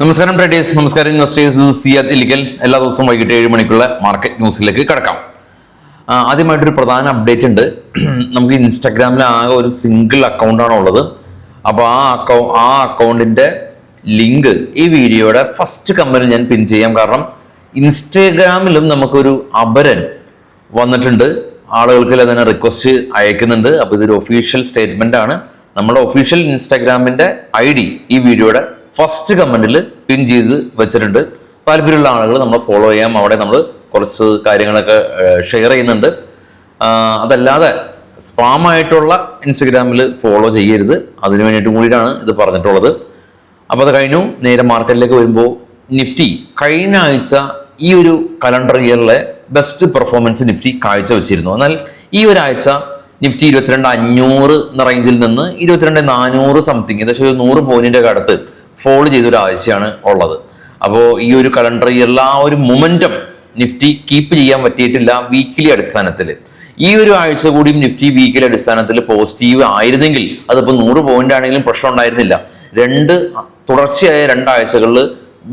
നമസ്കാരം ട്രേഡേഴ്സ്, നമസ്കാരം ഇൻവെസ്റ്റേഴ്സ്. സിയാദ് ഇല്ലിക്കൽ. എല്ലാ ദിവസവും വൈകിട്ട് 7 മണിക്കുള്ള മാർക്കറ്റ് ന്യൂസിലേക്ക് കിടക്കാം. ആദ്യമായിട്ടൊരു പ്രധാന അപ്ഡേറ്റ് ഉണ്ട്. നമുക്ക് ഇൻസ്റ്റാഗ്രാമിൽ ആകെ ഒരു സിംഗിൾ അക്കൗണ്ടാണ് ഉള്ളത്. അപ്പോൾ ആ അക്കൗണ്ടിൻ്റെ ലിങ്ക് ഈ വീഡിയോയുടെ ഫസ്റ്റ് കമന്റിൽ ഞാൻ പിൻ ചെയ്യാം. കാരണം ഇൻസ്റ്റാഗ്രാമിലും നമുക്കൊരു അപരൻ വന്നിട്ടുണ്ട്, ആളുകൾക്ക് അതിനെ റിക്വസ്റ്റ് അയക്കുന്നുണ്ട്. അപ്പോൾ ഇതൊരു ഒഫീഷ്യൽ സ്റ്റേറ്റ്മെന്റ് ആണ്. നമ്മുടെ ഒഫീഷ്യൽ ഇൻസ്റ്റാഗ്രാമിന്റെ ID ഈ വീഡിയോയുടെ ഫസ്റ്റ് കമന്റിൽ പിൻ ചെയ്ത് വെച്ചിട്ടുണ്ട്. താല്പര്യമുള്ള ആളുകൾ നമ്മൾ ഫോളോ ചെയ്യാം. അവിടെ നമ്മൾ കുറച്ച് കാര്യങ്ങളൊക്കെ ഷെയർ ചെയ്യുന്നുണ്ട്. അതല്ലാതെ സ്പാം ആയിട്ടുള്ള ഇൻസ്റ്റഗ്രാമിൽ ഫോളോ ചെയ്യരുത്. അതിനു വേണ്ടിയിട്ട് കൂടിയിട്ടാണ് ഇത് പറഞ്ഞിട്ടുള്ളത്. അപ്പോൾ അത് കഴിഞ്ഞു. നേരെ മാർക്കറ്റിലേക്ക് വരുമ്പോൾ നിഫ്റ്റി കഴിഞ്ഞ ആഴ്ച ഈ ഒരു കലണ്ടർ ഇയറിലെ ബെസ്റ്റ് പെർഫോമൻസ് നിഫ്റ്റി കാഴ്ചവെച്ചിരുന്നു. എന്നാൽ ഈ ഒരാഴ്ച നിഫ്റ്റി 22,500 എന്ന റേഞ്ചിൽ നിന്ന് 22,400 സംതിങ്, ഏകദേശം 100 പോയിന്റിന്റെ അടുത്ത് ഫോൾ ചെയ്തൊരു ആഴ്ചയാണ് ഉള്ളത്. അപ്പോൾ ഈ ഒരു കലണ്ടർ ഇയറിൽ ആ ഒരു മൊമെന്റം നിഫ്റ്റി കീപ്പ് ചെയ്യാൻ പറ്റിയിട്ടില്ല വീക്കിലി അടിസ്ഥാനത്തിൽ. ഈ ഒരു ആഴ്ച കൂടിയും നിഫ്റ്റി വീക്കിലി അടിസ്ഥാനത്തിൽ പോസിറ്റീവ് ആയിരുന്നെങ്കിൽ അതിപ്പോൾ 100 പോയിന്റ് ആണെങ്കിലും പ്രശ്നം ഉണ്ടായിരുന്നില്ല. തുടർച്ചയായ 2 ആഴ്ചകളിൽ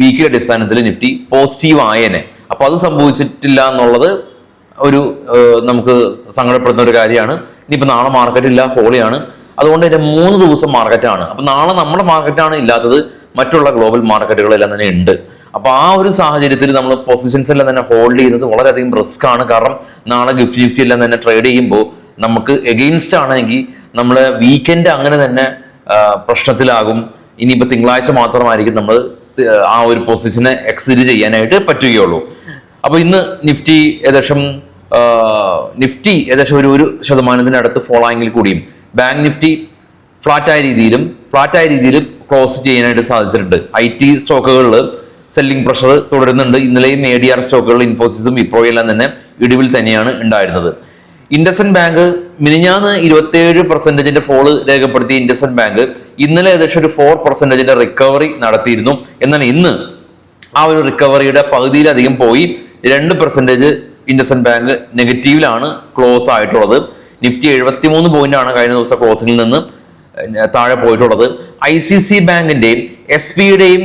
വീക്കിലി അടിസ്ഥാനത്തിൽ നിഫ്റ്റി പോസിറ്റീവ് ആയേനെ. അപ്പോൾ അത് സംഭവിച്ചിട്ടില്ല എന്നുള്ളത് ഒരു നമുക്ക് സങ്കടപ്പെടുന്ന ഒരു കാര്യമാണ്. ഇനിയിപ്പോൾ നാളെ മാർക്കറ്റ് ഇല്ല, ഹോളിയാണ്. അതുകൊണ്ട് തന്നെ 3 ദിവസം മാർക്കറ്റാണ്. അപ്പൊ നാളെ നമ്മുടെ മാർക്കറ്റാണ് ഇല്ലാത്തത്, മറ്റുള്ള ഗ്ലോബൽ മാർക്കറ്റുകളെല്ലാം തന്നെ ഉണ്ട്. അപ്പൊ ആ ഒരു സാഹചര്യത്തിൽ നമ്മൾ പൊസിഷൻസ് എല്ലാം തന്നെ ഹോൾഡ് ചെയ്യുന്നത് വളരെയധികം റിസ്ക് ആണ്. കാരണം നാളെ നിഫ്റ്റി എല്ലാം തന്നെ ട്രേഡ് ചെയ്യുമ്പോൾ നമുക്ക് എഗെയിൻസ്റ്റ് ആണെങ്കിൽ നമ്മളെ വീക്കെൻഡ് അങ്ങനെ തന്നെ പ്രശ്നത്തിലാകും. ഇനിയിപ്പോൾ തിങ്കളാഴ്ച മാത്രമായിരിക്കും നമ്മൾ ആ ഒരു പൊസിഷനെ എക്സിറ്റ് ചെയ്യാനായിട്ട് പറ്റുകയുള്ളൂ. അപ്പൊ ഇന്ന് നിഫ്റ്റി ഏകദേശം ഒരു 1% ഫോളോയെങ്കിൽ കൂടിയും ബാങ്ക് നിഫ്റ്റി ഫ്ലാറ്റായ രീതിയിലും ക്ലോസ് ചെയ്യാനായിട്ട് സാധിച്ചിട്ടുണ്ട്. IT സ്റ്റോക്കുകളിൽ സെല്ലിംഗ് പ്രഷർ തുടരുന്നുണ്ട്. ഇന്നലെയും ADR സ്റ്റോക്കുകളിൽ ഇൻഫോസിസും വിപ്രോയും എല്ലാം തന്നെ ഇടിവിൽ തന്നെയാണ് ഉണ്ടായിരുന്നത്. ഇൻഡസ്ഇൻഡ് ബാങ്ക് മിനിഞ്ഞാന്ന് 27% ഫോള് രേഖപ്പെടുത്തിയ ഇൻഡസ്ഇൻഡ് ബാങ്ക് ഇന്നലെ ഏകദേശം ഒരു 4% റിക്കവറി നടത്തിയിരുന്നു. എന്നാൽ ഇന്ന് ആ ഒരു റിക്കവറിയുടെ പകുതിയിലധികം പോയി 2% ഇൻഡസ്ഇൻഡ് ബാങ്ക് നെഗറ്റീവിലാണ് ക്ലോസ് ആയിട്ടുള്ളത്. നിഫ്റ്റി 73 പോയിന്റാണ് കഴിഞ്ഞ ദിവസം ക്ലോസിംഗിൽ നിന്ന് താഴെ പോയിട്ടുള്ളത്. ICC ബാങ്കിന്റെയും SBയുടെയും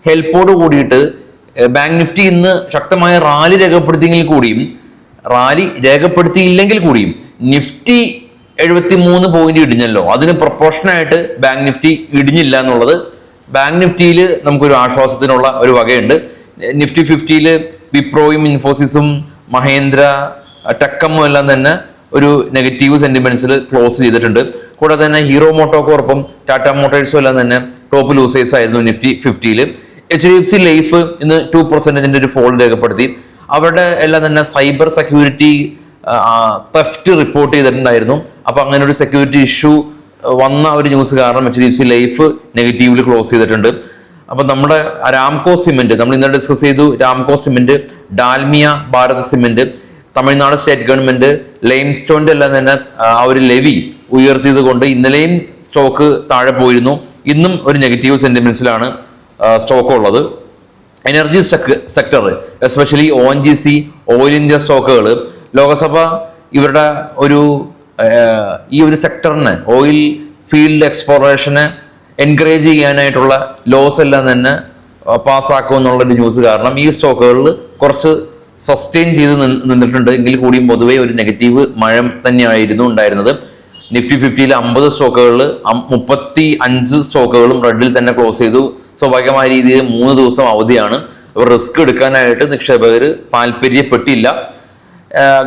ഹെൽപ്പോട് കൂടിയിട്ട് ബാങ്ക് നിഫ്റ്റി ഇന്ന് ശക്തമായ റാലി രേഖപ്പെടുത്തിയില്ലെങ്കിൽ കൂടിയും നിഫ്റ്റി 73 പോയിന്റ് ഇടിഞ്ഞല്ലോ. അതിന് പ്രൊപ്പോർഷനായിട്ട് ബാങ്ക് നിഫ്റ്റി ഇടിഞ്ഞില്ല എന്നുള്ളത് ബാങ്ക് നിഫ്റ്റിയിൽ നമുക്കൊരു ആശ്വാസത്തിനുള്ള ഒരു വകയുണ്ട്. നിഫ്റ്റി 50 വിപ്രോയും ഇൻഫോസിസും മഹേന്ദ്ര ടെക്കമ്മും എല്ലാം തന്നെ ഒരു നെഗറ്റീവ് സെന്റിമെന്റ്സിൽ ക്ലോസ് ചെയ്തിട്ടുണ്ട്. കൂടാതെ തന്നെ ഹീറോ മോട്ടോകോർപ്പും ടാറ്റ മോട്ടോഴ്സും എല്ലാം തന്നെ ടോപ്പ് ലൂസേഴ്സ് ആയിരുന്നു നിഫ്റ്റി 50. HDFC ലൈഫ് ഇന്ന് 2% ഒരു ഫോൾ രേഖപ്പെടുത്തി. അവരുടെ എല്ലാം തന്നെ സൈബർ സെക്യൂരിറ്റി തെഫ്റ്റ് റിപ്പോർട്ട് ചെയ്തിട്ടുണ്ടായിരുന്നു. അപ്പൊ അങ്ങനെ ഒരു സെക്യൂരിറ്റി ഇഷ്യൂ വന്ന ഒരു ന്യൂസ് കാരണം HDFC ലൈഫ് നെഗറ്റീവിൽ ക്ലോസ് ചെയ്തിട്ടുണ്ട്. അപ്പൊ നമ്മുടെ രാംകോ സിമെന്റ് നമ്മൾ ഇന്നലെ ഡിസ്കസ് ചെയ്തു. Ramco cement, Dalmia Bharat cement, Tamil Nadu state government ലൈംസ്റ്റോണിന്റെ എല്ലാം തന്നെ ആ ഒരു ലെവി ഉയർത്തിയത് കൊണ്ട് ഇന്നലെയും സ്റ്റോക്ക് താഴെ പോയിരുന്നു. ഇന്നും ഒരു നെഗറ്റീവ് സെന്റിമെന്റ്സിലാണ് സ്റ്റോക്ക് ഉള്ളത്. Energy sector especially ONGC, oil India സ്റ്റോക്കുകൾ ലോകസഭ ഇവരുടെ ഈ ഒരു സെക്ടറിനെ, ഓയിൽ ഫീൽഡ് എക്സ്പ്ലോറേഷനെ എൻകറേജ് ചെയ്യാനായിട്ടുള്ള ലോസ് എല്ലാം തന്നെ പാസ്സാക്കും എന്നുള്ളൊരു ന്യൂസ് കാരണം ഈ സ്റ്റോക്കുകളിൽ കുറച്ച് സസ്റ്റെയിൻ ചെയ്ത് നിന്നിട്ടുണ്ട്. എങ്കിൽ കൂടിയും പൊതുവേ ഒരു നെഗറ്റീവ് മഴ തന്നെയായിരുന്നു ഉണ്ടായിരുന്നത്. നിഫ്റ്റി 50 50 സ്റ്റോക്കുകളിൽ 35 സ്റ്റോക്കുകളും റെഡിൽ തന്നെ ക്ലോസ് ചെയ്തു. സ്വാഭാവികമായ രീതിയിൽ 3 ദിവസം അവധിയാണ്. റിസ്ക് എടുക്കാനായിട്ട് നിക്ഷേപകർ താല്പര്യപ്പെട്ടില്ല.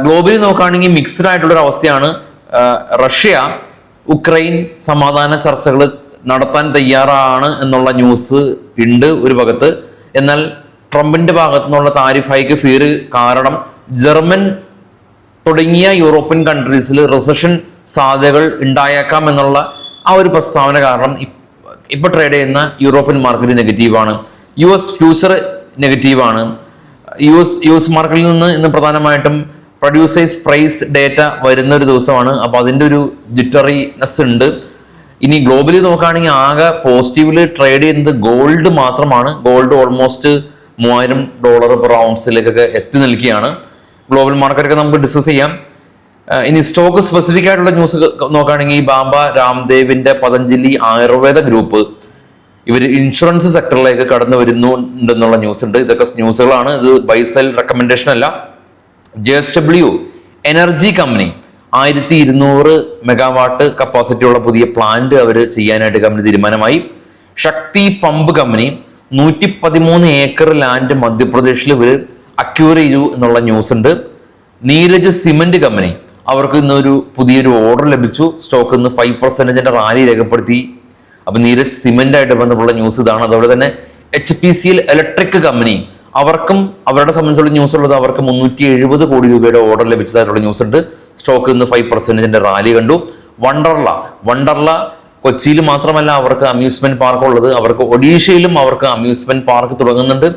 ഗ്ലോബലി നോക്കുകയാണെങ്കിൽ മിക്സ്ഡ് ആയിട്ടുള്ളൊരു അവസ്ഥയാണ്. റഷ്യ ഉക്രൈൻ സമാധാന ചർച്ചകൾ നടത്താൻ തയ്യാറാണ് എന്നുള്ള ന്യൂസ് ഉണ്ട് ഒരു ഭാഗത്ത്. എന്നാൽ ട്രംപിന്റെ ഭാഗത്തു നിന്നുള്ള താരിഫ് ഹൈക്ക് ഫിയർ കാരണം ജർമ്മൻ തുടങ്ങിയ യൂറോപ്യൻ കൺട്രീസിൽ റിസഷൻ സാധ്യതകൾ ഉണ്ടായേക്കാം എന്നുള്ള ആ ഒരു പ്രസ്താവന കാരണം ഇപ്പൊ ട്രേഡ് ചെയ്യുന്ന യൂറോപ്യൻ മാർക്കറ്റ് നെഗറ്റീവാണ്. US ഫ്യൂച്ചർ നെഗറ്റീവാണ്. US മാർക്കറ്റിൽ നിന്ന് ഇന്ന് പ്രധാനമായിട്ടും പ്രൊഡ്യൂസേഴ്സ് പ്രൈസ് ഡേറ്റ വരുന്ന ഒരു ദിവസമാണ്. അപ്പൊ അതിന്റെ ഒരു ജിറ്ററിനെസ് ഉണ്ട്. ഇനി ഗ്ലോബലി നോക്കുകയാണെങ്കിൽ ആകെ പോസിറ്റീവില് ട്രേഡ് ചെയ്യുന്നത് ഗോൾഡ് മാത്രമാണ്. ഗോൾഡ് ഓൾമോസ്റ്റ് $3000 പെർ ഔൺസിലേക്കൊക്കെ എത്തി നിൽക്കുകയാണ്. ഗ്ലോബൽ മാർക്കറ്റൊക്കെ നമുക്ക് ഡിസ്കസ് ചെയ്യാം. ഇനി സ്റ്റോക്ക് സ്പെസിഫിക് ആയിട്ടുള്ള ന്യൂസ് നോക്കുകയാണെങ്കിൽ ബാബ രാംദേവിന്റെ പതഞ്ജലി ആയുർവേദ ഗ്രൂപ്പ് ഇവർ ഇൻഷുറൻസ് സെക്ടറിലേക്ക് കടന്നു വരുന്നുണ്ടെന്നുള്ള ന്യൂസ് ഉണ്ട്. ഇതൊക്കെ ന്യൂസുകളാണ്, ഇത് ബൈ സെൽ റെക്കമെൻഡേഷൻ അല്ല. JSW energy company 1200 megawatt capacity ഉള്ള പുതിയ പ്ലാന്റ് അവർ ചെയ്യാനായിട്ട് കമ്പനി തീരുമാനമായി. ശക്തി പമ്പ് കമ്പനി 113 ഏക്കർ ലാൻഡ് മധ്യപ്രദേശിൽ ഇവർ അക്യൂർ ചെയ്തു എന്നുള്ള ന്യൂസ് ഉണ്ട്. നീരജ് സിമെന്റ് കമ്പനി അവർക്ക് ഇന്നൊരു പുതിയൊരു ഓർഡർ ലഭിച്ചു. സ്റ്റോക്ക് ഇന്ന് 5% റാലി രേഖപ്പെടുത്തി. അപ്പൊ നീരജ് സിമെന്റ് ആയിട്ട് ബന്ധപ്പെട്ട ന്യൂസ് ഇതാണ്. അതുപോലെ തന്നെ HPCL ഇലക്ട്രിക് കമ്പനി അവർക്കും അവരുടെ സംബന്ധിച്ചുള്ള ന്യൂസ് ഉള്ളത്, അവർക്ക് 370 കോടി രൂപയുടെ ഓർഡർ ലഭിച്ചതായിട്ടുള്ള ന്യൂസ് ഉണ്ട്. സ്റ്റോക്ക് ഇന്ന് 5% റാലി കണ്ടു. വണ്ടർല കൊച്ചിയിൽ മാത്രമല്ല അവർക്ക് അമ്യൂസ്മെന്റ് പാർക്ക് ഉള്ളത്, അവർക്ക് ഒഡീഷയിലും അവർക്ക് അമ്യൂസ്മെന്റ് പാർക്ക് തുടങ്ങുന്നുണ്ട്,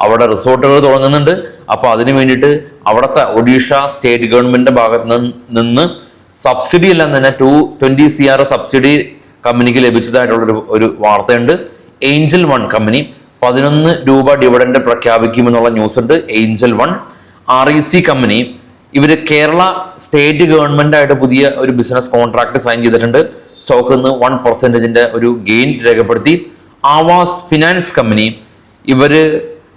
അവിടെ റിസോർട്ടുകൾ തുടങ്ങുന്നുണ്ട്. അപ്പൊ അതിനു വേണ്ടിയിട്ട് അവിടുത്തെ ഒഡീഷ സ്റ്റേറ്റ് ഗവൺമെന്റിന്റെ ഭാഗത്ത് നിന്ന് സബ്സിഡി എല്ലാം തന്നെ 220 CR സബ്സിഡി കമ്പനിക്ക് ലഭിച്ചതായിട്ടുള്ള ഒരു വാർത്തയുണ്ട്. ഏഞ്ചൽ വൺ കമ്പനി 11 രൂപ ഡിവിഡൻഡ് പ്രഖ്യാപിക്കുമെന്നുള്ള ന്യൂസ് ഉണ്ട്. Angel one. REC കമ്പനി ഇവര് കേരള സ്റ്റേറ്റ് ഗവൺമെന്റ് ആയിട്ട് പുതിയ ഒരു ബിസിനസ് കോൺട്രാക്ട് സൈൻ ചെയ്തിട്ടുണ്ട്. സ്റ്റോക്ക് ഇന്ന് 1% ഒരു ഗെയിൻ രേഖപ്പെടുത്തി. ആവാസ് ഫിനാൻസ് കമ്പനി ഇവര്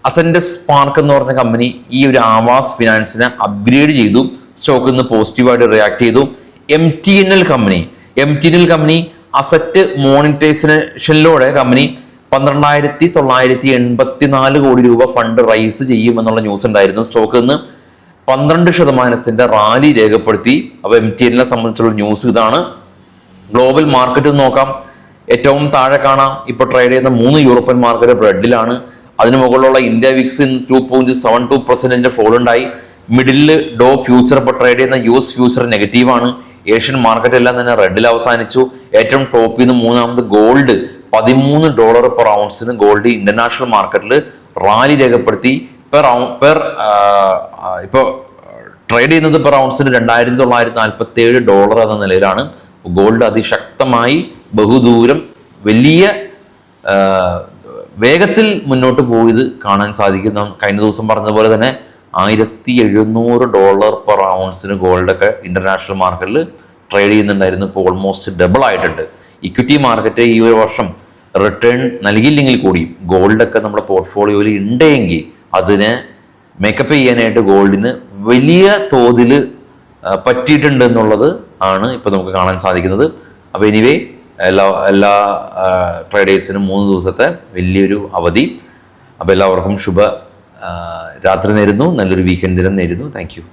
അസെൻഡസ് പാർക്ക് എന്ന് പറഞ്ഞ കമ്പനി ഈ ഒരു ആവാസ് ഫിനാൻസിനെ അപ്ഗ്രേഡ് ചെയ്തു. സ്റ്റോക്ക് ഇന്ന് പോസിറ്റീവായിട്ട് റിയാക്ട് ചെയ്തു. MTNL കമ്പനി അസറ്റ് മോണിറ്റൈസേഷനിലൂടെ കമ്പനി 12,984 കോടി രൂപ ഫണ്ട് റൈസ് ചെയ്യുമെന്നുള്ള ന്യൂസ് ഉണ്ടായിരുന്നു. സ്റ്റോക്ക് ഇന്ന് 12% റാലി രേഖപ്പെടുത്തി. അപ്പൊ MTNL സംബന്ധിച്ചുള്ള ന്യൂസ് ഇതാണ്. ഗ്ലോബൽ മാർക്കറ്റ് നോക്കാം. ഏറ്റവും താഴെ കാണാം ഇപ്പൊ ട്രേഡ് ചെയ്യുന്ന 3 യൂറോപ്യൻ മാർക്കറ്റ് റെഡിലാണ്. അതിന് മുകളിലുള്ള ഇന്ത്യ വിക്സ് 2.72% ഫോൾ ഉണ്ടായി. മിഡിൽ ഡോ ഫ്യൂച്ചർ ഇപ്പോൾ ട്രേഡ് ചെയ്യുന്ന US ഫ്യൂച്ചർ നെഗറ്റീവാണ്. ഏഷ്യൻ മാർക്കറ്റ് എല്ലാം തന്നെ റെഡിൽ അവസാനിച്ചു. ഏറ്റവും ടോപ്പിൽ നിന്ന് മൂന്നാമത് ഗോൾഡ് $13 പെർ ഔൺസിന് ഗോൾഡ് ഇന്റർനാഷണൽ മാർക്കറ്റിൽ റാലി രേഖപ്പെടുത്തി. ഇപ്പോൾ ട്രേഡ് ചെയ്യുന്നത് പെർ ഔൺസിന് $2,947 എന്ന നിലയിലാണ്. ഗോൾഡ് അതിശക്തമായി ബഹുദൂരം വലിയ വേഗത്തിൽ മുന്നോട്ട് പോയത് കാണാൻ സാധിക്കും. നാം കഴിഞ്ഞ ദിവസം പറഞ്ഞതുപോലെ തന്നെ $1,700 പെർ ഔൺസിന് ഗോൾഡൊക്കെ ഇന്റർനാഷണൽ മാർക്കറ്റിൽ ട്രേഡ് ചെയ്യുന്നുണ്ടായിരുന്നു. ഇപ്പോൾ ഓൾമോസ്റ്റ് ഡബിൾ ആയിട്ടുണ്ട്. ഇക്വിറ്റി മാർക്കറ്റ് ഈ ഒരു വർഷം റിട്ടേൺ നൽകിയില്ലെങ്കിൽ കൂടി ഗോൾഡൊക്കെ നമ്മുടെ പോർട്ട്ഫോളിയോയിൽ ഉണ്ടെങ്കിൽ അതിനെ മേക്കപ്പ് ചെയ്യാനായിട്ട് ഗോൾഡിന് വലിയ തോതിൽ പറ്റിയിട്ടുണ്ട് എന്നുള്ളത് ആണ് ഇപ്പോൾ നമുക്ക് കാണാൻ സാധിക്കുന്നത്. അപ്പോൾ എനിവേ എല്ലാ ട്രേഡേഴ്സിനും 3 ദിവസത്തെ വലിയൊരു അവധി. അപ്പോൾ എല്ലാവർക്കും ശുഭ രാത്രി നേരുന്നു, നല്ലൊരു വീക്കെൻഡ് ദിനം നേരുന്നു. Thank you.